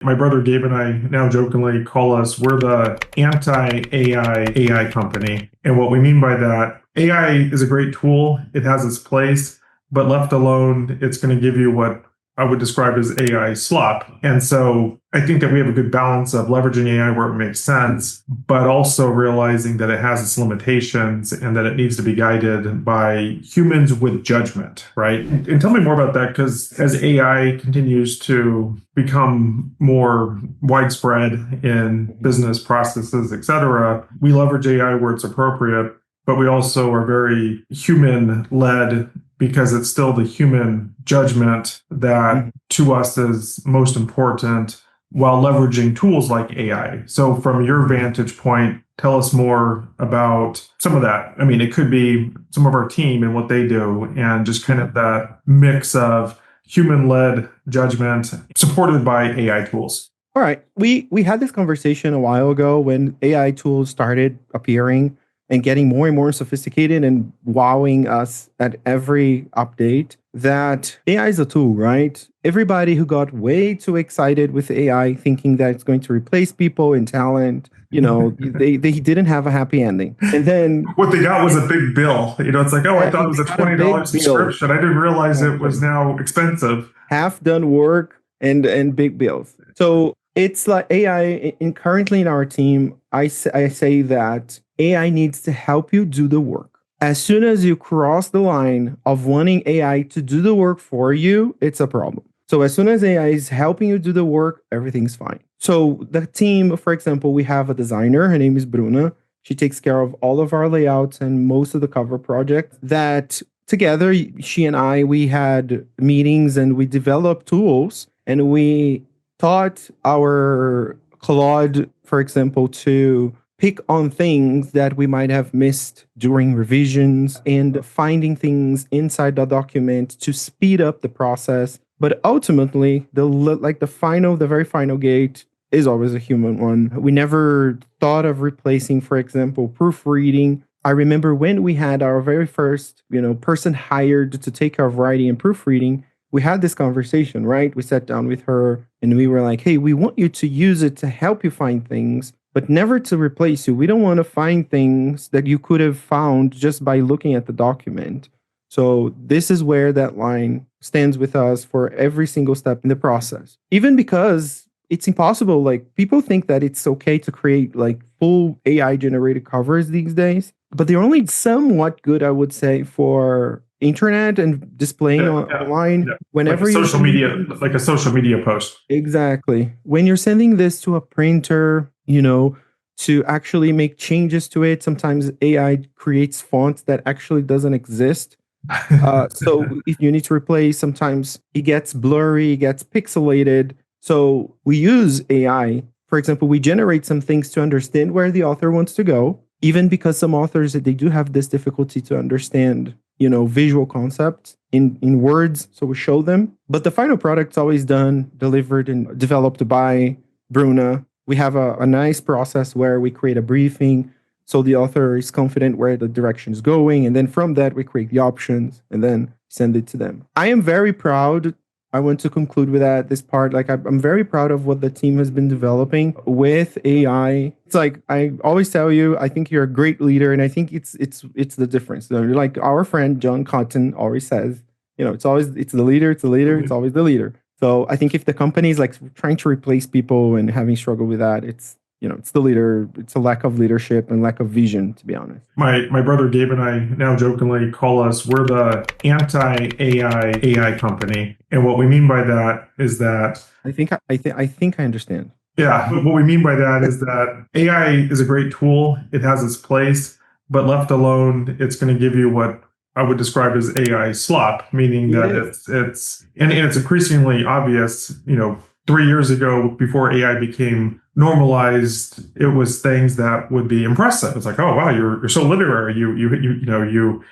My brother Gabe and I now jokingly call we're the anti-AI company. And what we mean by that, AI is a great tool. It has its place, but left alone, it's going to give you what I would describe as AI slop. And so I think that we have a good balance of leveraging AI where it makes sense, but also realizing that it has its limitations and that it needs to be guided by humans with judgment, right? And tell me more about that, because as AI continues to become more widespread in business processes, et cetera, we leverage AI where it's appropriate, but we also are very human-led because it's still the human judgment that to us is most important while leveraging tools like AI. So from your vantage point, tell us more about some of that. I mean, it could be some of our team and what they do, and just kind of that mix of human-led judgment supported by AI tools. All right. We had this conversation a while ago when AI tools started appearing and getting more and more sophisticated and wowing us at every update, that AI is a tool, right? Everybody who got way too excited with AI thinking that it's going to replace people in talent, they didn't have a happy ending. And then what they got was a big bill. It's like, oh, I thought it was a $20 subscription. I didn't realize it was now expensive. Half done work and big bills. So it's like AI currently in our team, I say that AI needs to help you do the work. As soon as you cross the line of wanting AI to do the work for you, it's a problem. So as soon as AI is helping you do the work, everything's fine. So the team, for example, we have a designer. Her name is Bruna. She takes care of all of our layouts and most of the cover projects. That together, she and I, we had meetings and we developed tools, and we taught our Claude, for example, to pick on things that we might have missed during revisions and finding things inside the document to speed up the process. But ultimately, the very final gate is always a human one. We never thought of replacing, for example, proofreading. I remember when we had our very first, person hired to take care of writing and proofreading, we had this conversation, right? We sat down with her and we were like, hey, we want you to use it to help you find things, but never to replace you. We don't want to find things that you could have found just by looking at the document. So this is where that line stands with us for every single step in the process. Even because it's impossible. Like, people think that it's okay to create like full AI generated covers these days, but they're only somewhat good, I would say, for internet and displaying online. Whenever like a social media post. Exactly. When you're sending this to a printer, to actually make changes to it, sometimes AI creates fonts that actually doesn't exist. So if you need to replace, sometimes it gets blurry, it gets pixelated. So we use AI. For example, we generate some things to understand where the author wants to go, even because some authors, they do have this difficulty to understand, visual concepts in words. So we show them. But the final product's always done, delivered, and developed by Bruna. We have a nice process where we create a briefing so the author is confident where the direction is going. And then from that, we create the options and then send it to them. I am very proud. I want to conclude with this part. Like, I'm very proud of what the team has been developing with AI. It's like, I always tell you, I think you're a great leader. And I think it's the difference. Like our friend John Cotton always says, it's the leader, it's always the leader. So I think if the company is like trying to replace people and having struggled with that, it's the leader. It's a lack of leadership and lack of vision, to be honest. My brother Gabe and I now jokingly call we're the anti-AI company. And what we mean by that is that I think I understand. Yeah, what we mean by that is that AI is a great tool. It has its place, but left alone, it's going to give you what I would describe as AI slop, meaning that it's increasingly obvious. 3 years ago, before AI became normalized, it was things that would be impressive. It's like, oh wow, you're so literary.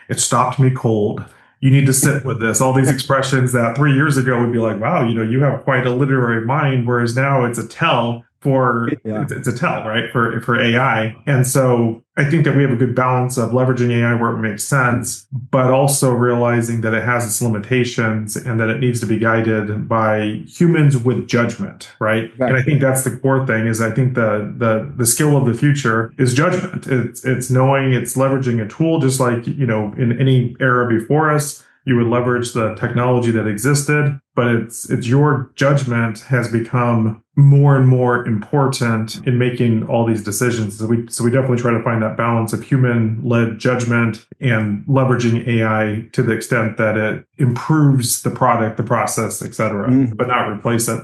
It stopped me cold. You need to sit with this. All these expressions that 3 years ago would be like, wow, you have quite a literary mind. Whereas now it's a tell for Yeah. it's a tell, right? For AI. And so I think that we have a good balance of leveraging AI where it makes sense, but also realizing that it has its limitations and that it needs to be guided by humans with judgment, right? Exactly. And I think that's the core thing is I think the skill of the future is judgment. It's knowing it's leveraging a tool just like, in any era before us. You would leverage the technology that existed, but it's your judgment has become more and more important in making all these decisions. So we definitely try to find that balance of human-led judgment and leveraging AI to the extent that it improves the product, the process, et cetera, but not replace it.